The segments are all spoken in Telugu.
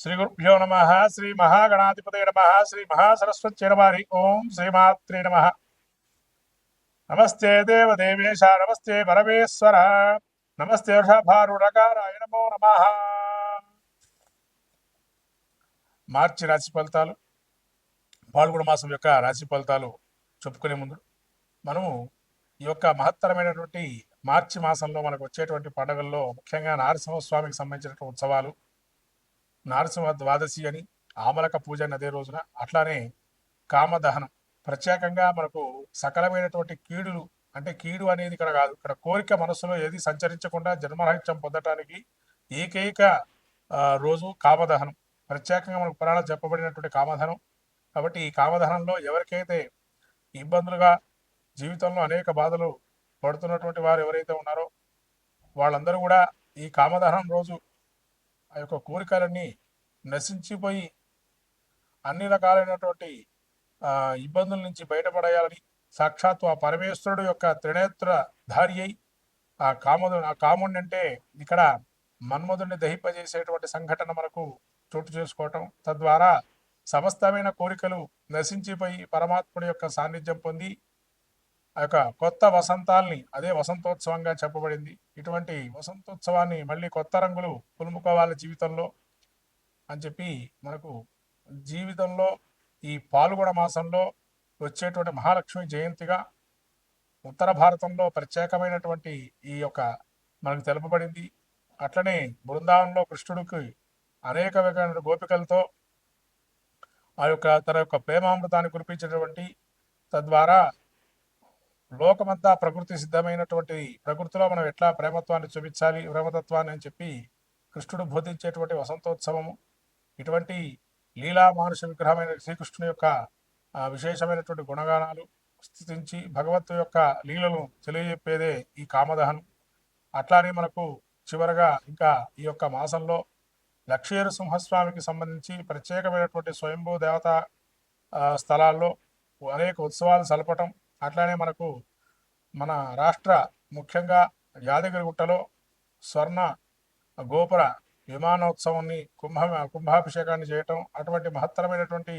శ్రీ గురుభ్యో నమ. శ్రీ మహాగణాధిపతే నమ. శ్రీ మహాసరస్వత్యై నమ. హరి ఓం శ్రీమాత్రే నమ. నమస్తే దేవదేవేశ, నమస్తే పరమేశ్వర, నమస్తే వృషభారుడకారాయ నమో నమ. మార్చి రాశి ఫలితాలు, పాల్గొన మాసం యొక్క రాశి ఫలితాలు చెప్పుకునే ముందు మనము ఈ యొక్క మహత్తరమైనటువంటి మార్చి మాసంలో మనకు వచ్చేటువంటి పండుగల్లో ముఖ్యంగా నరసింహస్వామికి సంబంధించినటువంటి ఉత్సవాలు, నరసింహ ద్వాదశి అని, ఆమలక పూజ అని అదే రోజున, అట్లానే కామదహనం. ప్రత్యేకంగా మనకు సకలమైనటువంటి కీడులు, అంటే కీడు అనేది ఇక్కడ కాదు, ఇక్కడ కోరిక మనసులో ఏది సంచరించకుండా జన్మరహిత్యం పొందటానికి ఏకైక రోజు కామదహనం. ప్రత్యేకంగా మనకు పురాణ చెప్పబడినటువంటి కామదహనం. కాబట్టి ఈ కామదహనంలో ఎవరికైతే ఇబ్బందులుగా జీవితంలో అనేక బాధలు పడుతున్నటువంటి వారు ఎవరైతే ఉన్నారో వాళ్ళందరూ కూడా ఈ కామదహనం రోజు ఆ యొక్క కోరికలన్నీ నశించిపోయి అన్ని రకాలైనటువంటి ఇబ్బందుల నుంచి బయటపడేయాలని సాక్షాత్తు ఆ పరమేశ్వరుడు యొక్క త్రినేత్ర ధారి అయి ఆ కాముడిని అంటే ఇక్కడ మన్మధుడిని దహింపజేసేటువంటి సంఘటన మనకు చోటు చేసుకోవటం, తద్వారా సమస్తమైన కోరికలు నశించిపోయి పరమాత్ముడి యొక్క సాన్నిధ్యం పొంది ఆ యొక్క కొత్త వసంతాల్ని, అదే వసంతోత్సవంగా చెప్పబడింది. ఇటువంటి వసంతోత్సవాన్ని మళ్ళీ కొత్త రంగులు పులుముకోవాలి జీవితంలో అని చెప్పి మనకు జీవితంలో ఈ పాల్గొన మాసంలో వచ్చేటువంటి మహాలక్ష్మి జయంతిగా ఉత్తర భారతంలో ప్రత్యేకమైనటువంటి ఈ యొక్క మనకు తెలుపబడింది. అట్లనే బృందావనంలో కృష్ణుడికి అనేక రకమైన గోపికలతో ఆ యొక్క తన యొక్క ప్రేమామృతాన్ని కురిపించినటువంటి, తద్వారా లోకమంతా ప్రకృతి సిద్ధమైనటువంటి ప్రకృతిలో మనం ఎట్లా ప్రేమత్వాన్ని చూపించాలి, ప్రేమతత్వాన్ని అని చెప్పి కృష్ణుడు బోధించేటువంటి వసంతోత్సవము. ఇటువంటి లీలా మానుష విగ్రహమైన శ్రీకృష్ణుని యొక్క విశేషమైనటువంటి గుణగానాలు స్థితించి భగవత్తు యొక్క లీలను తెలియజెప్పేదే ఈ కామదహనం. అట్లానే మనకు చివరగా ఇంకా ఈ యొక్క మాసంలో లక్ష్మీ సింహస్వామికి సంబంధించి ప్రత్యేకమైనటువంటి స్వయంభూ దేవతా స్థలాల్లో అనేక ఉత్సవాలు సలపటం. అట్లానే మనకు మన రాష్ట్ర ముఖ్యంగా యాదగిరిగుట్టలో స్వర్ణ గోపుర విమానోత్సవాన్ని కుంభాభిషేకాన్ని చేయటం అటువంటి మహత్తరమైనటువంటి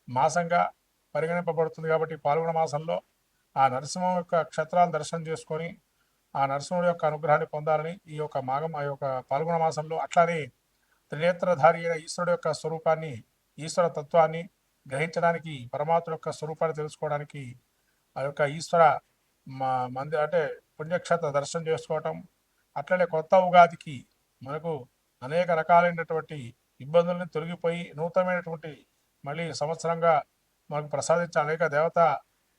మాసంగా పరిగణింపబడుతుంది. కాబట్టి పాల్గొన మాసంలో ఆ నరసింహం యొక్క క్షేత్రాలు దర్శనం చేసుకొని ఆ నరసింహుడి యొక్క అనుగ్రహాన్ని పొందాలని ఈ యొక్క ఆ యొక్క పాల్గొన మాసంలో, అట్లానే త్రినేత్రధారి అయిన ఈశ్వరుడు యొక్క స్వరూపాన్ని, ఈశ్వర తత్వాన్ని గ్రహించడానికి, పరమాత్మ యొక్క స్వరూపాన్ని తెలుసుకోవడానికి ఆ యొక్క ఈశ్వర అంటే పుణ్యక్షేత్ర దర్శనం చేసుకోవటం. అట్లనే కొత్త ఉగాదికి మనకు అనేక రకాలైనటువంటి ఇబ్బందులను తొలగిపోయి నూతనమైనటువంటి మళ్ళీ సంవత్సరంగా మనకు ప్రసాదించే అనేక దేవతా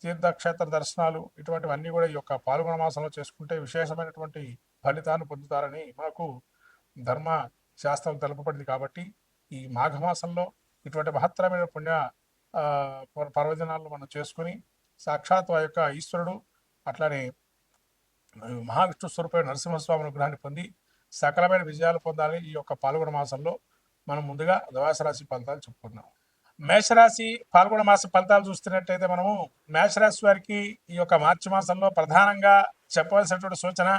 తీర్థక్షేత్ర దర్శనాలు, ఇటువంటివన్నీ కూడా ఈ యొక్క పాల్గొన మాసంలో చేసుకుంటే విశేషమైనటువంటి ఫలితాన్ని పొందుతారని మనకు ధర్మ శాస్త్రం తెలుపబడింది. కాబట్టి ఈ మాఘమాసంలో ఇటువంటి మహత్తరమైన పుణ్య పర్వదినాలను మనం చేసుకుని సాక్షాత్ ఆ యొక్క ఈశ్వరుడు అట్లానే మహావిష్ణు స్వరూపమైన నరసింహస్వామి అనుగ్రహాన్ని పొంది సకలమైన విజయాలు పొందాలని ఈ యొక్క పాల్గొన మాసంలో మనం ముందుగా ద్వాదశ రాశి ఫలితాలు చెప్పుకున్నాం. మేషరాశి పాల్గొన మాస ఫలితాలు చూస్తున్నట్టయితే మనము మేషరాశి వారికి ఈ యొక్క మార్చి మాసంలో ప్రధానంగా చెప్పవలసినటువంటి సూచన,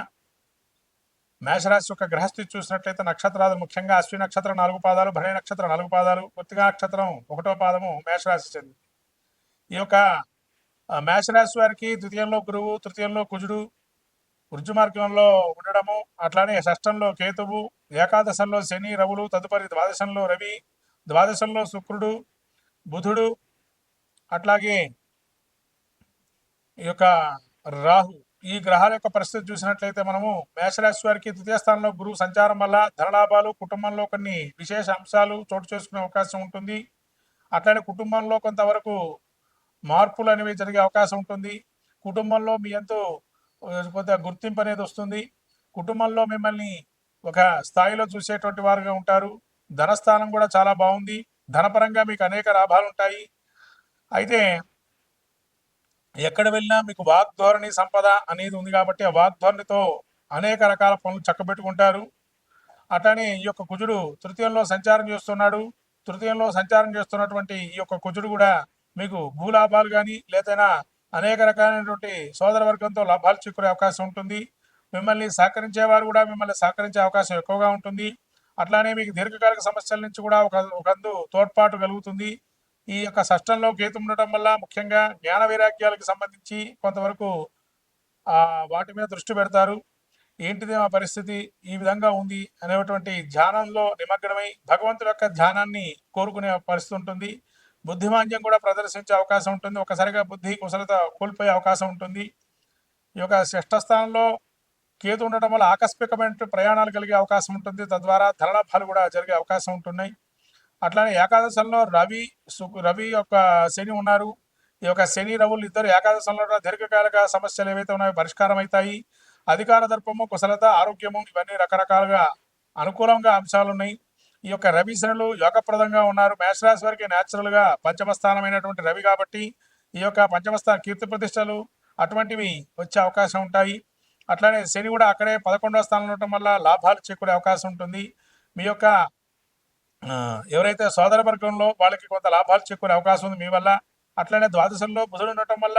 మేషరాశి యొక్క గ్రహస్థితి చూసినట్లయితే నక్షత్రాలు ముఖ్యంగా అశ్విని నక్షత్రం 4 పాదాలు, భరణి నక్షత్రం 4 పాదాలు, కృత్తికా నక్షత్రం 1వ పాదము మేషరాశి చెందింది. ఈ యొక్క మేషరాశి వారికి ద్వితీయంలో గురువు, తృతీయంలో కుజుడు వృజ్జు మార్గంలో ఉండడము, అట్లానే షష్టంలో కేతువు, ఏకాదశంలో శని రవులు, తదుపరి ద్వాదశంలో రవి, ద్వాదశంలో శుక్రుడు, బుధుడు, అట్లాగే ఈ యొక్క రాహు. ఈ గ్రహాల యొక్క పరిస్థితి చూసినట్లయితే మనము మేషరాశి వారికి ద్వితీయ స్థానంలో గురువు సంచారం వల్ల ధనలాభాలు, కుటుంబంలో కొన్ని విశేష అంశాలు చోటు చేసుకునే అవకాశం ఉంటుంది. అట్లానే కుటుంబంలో కొంతవరకు మార్పులు అనేవి జరిగే అవకాశం ఉంటుంది. కుటుంబంలో మీ ఎంతో కొంత గుర్తింపు అనేది వస్తుంది. కుటుంబంలో మిమ్మల్ని ఒక స్థాయిలో చూసేటువంటి వారుగా ఉంటారు. ధనస్థానం కూడా చాలా బాగుంది. ధనపరంగా మీకు అనేక లాభాలు ఉంటాయి. అయితే ఎక్కడ వెళ్ళినా మీకు వాగ్ధోరణి సంపద అనేది ఉంది కాబట్టి ఆ వాగ్ధోరణితో అనేక రకాల పనులు చక్కబెట్టుకుంటారు. అట్లానే ఈ యొక్క కుజుడు తృతీయంలో సంచారం చేస్తున్నాడు. తృతీయంలో సంచారం చేస్తున్నటువంటి ఈ యొక్క కుజుడు కూడా మీకు భూలాభాలు కానీ లేదైనా అనేక రకాలైనటువంటి సోదర వర్గంతో లాభాలు చిక్కునే అవకాశం ఉంటుంది. మిమ్మల్ని సహకరించేవారు కూడా మిమ్మల్ని సహకరించే అవకాశం ఎక్కువగా ఉంటుంది. అట్లానే మీకు దీర్ఘకాలిక సమస్యల నుంచి కూడా ఒకందు తోడ్పాటు కలుగుతుంది. ఈ యొక్క షష్టంలో కేతు ఉండటం వల్ల ముఖ్యంగా జ్ఞాన వైరాగ్యాలకు సంబంధించి కొంతవరకు వాటి మీద దృష్టి పెడతారు. ఏంటిది మా పరిస్థితి ఈ విధంగా ఉంది అనేటువంటి ధ్యానంలో నిమగ్నమై భగవంతుడి యొక్క ధ్యానాన్ని కోరుకునే పరిస్థితి ఉంటుంది. బుద్ధిమాంద్యం కూడా ప్రదర్శించే అవకాశం ఉంటుంది. ఒకసారిగా బుద్ధి కుశలత కోల్పోయే అవకాశం ఉంటుంది. ఈ యొక్క షష్ఠ స్థానంలో కేతు ఉండటం వల్ల ఆకస్మికమైన ప్రయాణాలు కలిగే అవకాశం ఉంటుంది. తద్వారా ధనలాభాలు కూడా జరిగే అవకాశం ఉంటున్నాయి. అట్లానే ఏకాదశంలో రవి యొక్క శని ఉన్నారు. ఈ యొక్క శని రవులు ఇద్దరు ఏకాదశంలో దీర్ఘకాలిక సమస్యలు ఏవైతే ఉన్నాయో పరిష్కారం అవుతాయి. అధికార దర్పము కుశలత ఆరోగ్యము ఇవన్నీ రకరకాలుగా అనుకూలంగా అంశాలు ఉన్నాయి. ఈ యొక్క రవి శనులు యోగప్రదంగా ఉన్నారు. మేషరాశి వారికి న్యాచురల్ గా పంచమ స్థానమైనటువంటి రవి కాబట్టి ఈ యొక్క పంచమ స్థాన కీర్తి ప్రతిష్టలు అటువంటివి వచ్చే అవకాశం ఉంటాయి. అట్లానే శని కూడా అక్కడే 11వ స్థానంలో ఉండటం వల్ల లాభాలు చేకూరే అవకాశం ఉంటుంది. మీ యొక్క ఎవరైతే సోదర వర్గంలో వాళ్ళకి కొంత లాభాలు చేకూరే అవకాశం ఉంది మీ వల్ల. అట్లనే ద్వాదశంలో బుధుడు ఉండటం వల్ల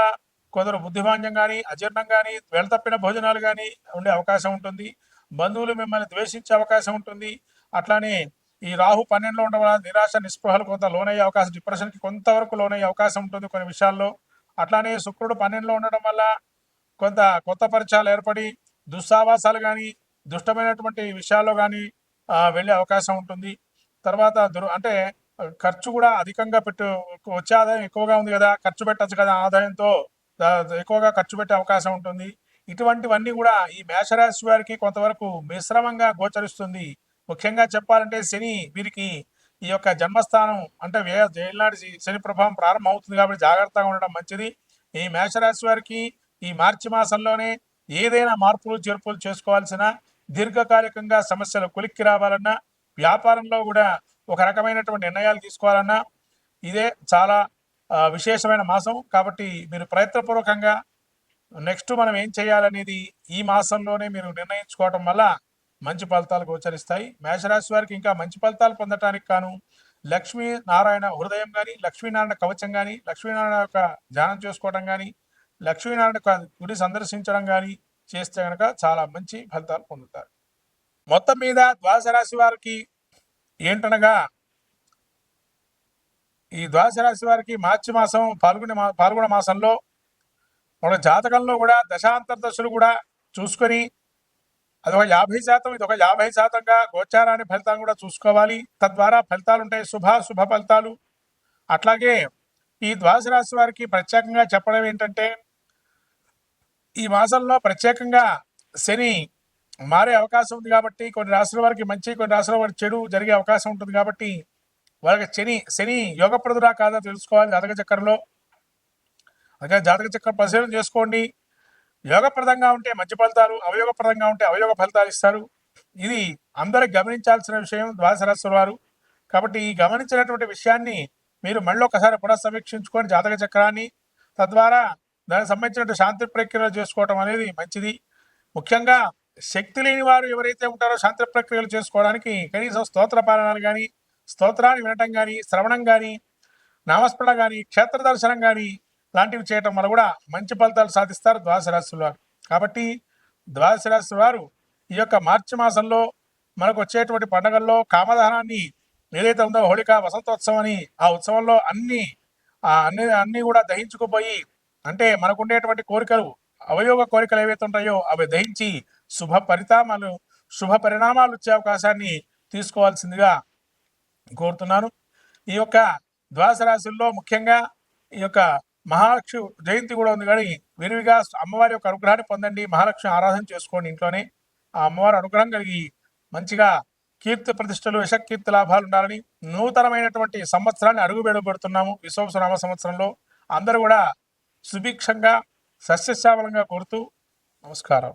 కొందరు బుద్ధిమాంద్యం కానీ అజీర్ణం కానీ వెళ్తప్పిన భోజనాలు కానీ ఉండే అవకాశం ఉంటుంది. బంధువులు మిమ్మల్ని ద్వేషించే అవకాశం ఉంటుంది. అట్లానే ఈ రాహు 12లో ఉండడం వల్ల నిరాశ నిస్పృహలు కొంత లోనయ్యే అవకాశం, డిప్రెషన్కి కొంతవరకు లోనయ్యే అవకాశం ఉంటుంది కొన్ని విషయాల్లో. అట్లానే శుక్రుడు 12లో ఉండడం వల్ల కొంత కొత్త పరిచయాలు ఏర్పడి దుస్సావాసాలు కానీ దుష్టమైనటువంటి విషయాల్లో కానీ వెళ్ళే అవకాశం ఉంటుంది. తర్వాత అంటే ఖర్చు కూడా అధికంగా వచ్చే ఆదాయం ఎక్కువగా ఉంది కదా, ఖర్చు పెట్టచ్చు కదా, ఆదాయంతో ఎక్కువగా ఖర్చు పెట్టే అవకాశం ఉంటుంది. ఇటువంటివన్నీ కూడా ఈ మేషరాశి వారికి కొంతవరకు మిశ్రమంగా గోచరిస్తుంది. ముఖ్యంగా చెప్పాలంటే శని వీరికి ఈ యొక్క జన్మస్థానం అంటే ఏళ్ళనాటి శని ప్రభావం ప్రారంభం అవుతుంది కాబట్టి జాగ్రత్తగా ఉండడం మంచిది. ఈ మేషరాశి వారికి ఈ మార్చి మాసంలోనే ఏదైనా మార్పులు చేర్పులు చేసుకోవాల్సిన, దీర్ఘకాలికంగా సమస్యలు కొలిక్కి రావాలన్నా, వ్యాపారంలో కూడా ఒక రకమైనటువంటి నిర్ణయాలు తీసుకోవాలన్నా ఇదే చాలా విశేషమైన మాసం. కాబట్టి మీరు ప్రయత్నపూర్వకంగా నెక్స్ట్ మనం ఏం చేయాలనేది ఈ మాసంలోనే మీరు నిర్ణయించుకోవటం వల్ల మంచి ఫలితాలు గోచరిస్తాయి. మేషరాశి వారికి ఇంకా మంచి ఫలితాలు పొందటానికి గాను లక్ష్మీ నారాయణ హృదయం కానీ, లక్ష్మీనారాయణ కవచం కానీ, లక్ష్మీనారాయణ యొక్క ధ్యానం చేసుకోవడం కానీ, లక్ష్మీనారాయణ గుడి సందర్శించడం కానీ చేస్తే కనుక చాలా మంచి ఫలితాలు పొందుతారు. మొత్తం మీద ద్వాదశ రాశి వారికి ఏంటనగా ఈ ద్వాదశ రాశి వారికి మార్చి మాసం పాల్గొన మాసంలో మన జాతకంలో కూడా దశాంతర దశలు కూడా చూసుకొని అదొక 50%, ఇదొక 50%గా గోచారాన్ని ఫలితాలను కూడా చూసుకోవాలి. తద్వారా ఫలితాలు ఉంటాయి, శుభ ఫలితాలు. అట్లాగే ఈ ద్వాదశ రాశి వారికి ప్రత్యేకంగా చెప్పడం ఏంటంటే ఈ మాసంలో ప్రత్యేకంగా శని మారే అవకాశం ఉంది కాబట్టి కొన్ని రాశుల వారికి మంచి, కొన్ని రాశుల వారికి చెడు జరిగే అవకాశం ఉంటుంది. కాబట్టి వాళ్ళకి శని యోగప్రదురా కాదా తెలుసుకోవాలి జాతక చక్రంలో. అందుకని జాతక చక్రం పరిశీలన చేసుకోండి. యోగప్రదంగా ఉంటే మంచి ఫలితాలు, అవయోగప్రదంగా ఉంటే అవయోగ ఫలితాలు ఇస్తారు. ఇది అందరికి గమనించాల్సిన విషయం ద్వాదశ రాశుల వారు. కాబట్టి ఈ గమనించినటువంటి విషయాన్ని మీరు మళ్ళీ ఒకసారి పునఃసమీక్షించుకొని జాతక చక్రాన్ని, తద్వారా దానికి సంబంధించిన శాంతి ప్రక్రియలు చేసుకోవటం అనేది మంచిది. ముఖ్యంగా శక్తి లేని వారు ఎవరైతే ఉంటారో శాంతి ప్రక్రియలు చేసుకోవడానికి కనీసం స్తోత్ర పారాయణాలు కానీ, స్తోత్రాన్ని వినటం కానీ, శ్రవణం కానీ, నామస్మరణ కానీ, క్షేత్ర దర్శనం కానీ లాంటివి చేయటం వల్ల కూడా మంచి ఫలితాలు సాధిస్తారు ద్వాదశ రాశుల వారు. కాబట్టి ద్వాదశ రాశుల వారు ఈ యొక్క మార్చి మాసంలో మనకు వచ్చేటువంటి పండుగల్లో కామదహనాన్ని ఏదైతే ఉందో హోళికా వసంతోత్సవం అని, ఆ ఉత్సవంలో అన్ని కూడా దహించుకుపోయి, అంటే మనకు ఉండేటువంటి కోరికలు, అవయోగ కోరికలు ఏవైతే ఉంటాయో అవి దహించి శుభ పరిణామాలు వచ్చే అవకాశాన్ని తీసుకోవాల్సిందిగా కోరుతున్నాను. ఈ యొక్క ద్వాదశ రాశుల్లో ముఖ్యంగా ఈ యొక్క మహాలక్ష్మి జయంతి కూడా ఉంది. కానీ విరివిగా అమ్మవారి యొక్క అనుగ్రహాన్ని పొందండి, మహాలక్ష్మి ఆరాధన చేసుకోండి ఇంట్లోనే. ఆ అమ్మవారి అనుగ్రహం కలిగి మంచిగా కీర్తి ప్రతిష్టలు, యశకీర్తి లాభాలు ఉండాలని నూతనమైనటువంటి సంవత్సరాన్ని అడుగుపెడుతున్నాము. విశ్వావసునామ సంవత్సరంలో అందరూ కూడా సుభిక్షంగా సస్యశ్యామలంగా కోరుతూ నమస్కారం.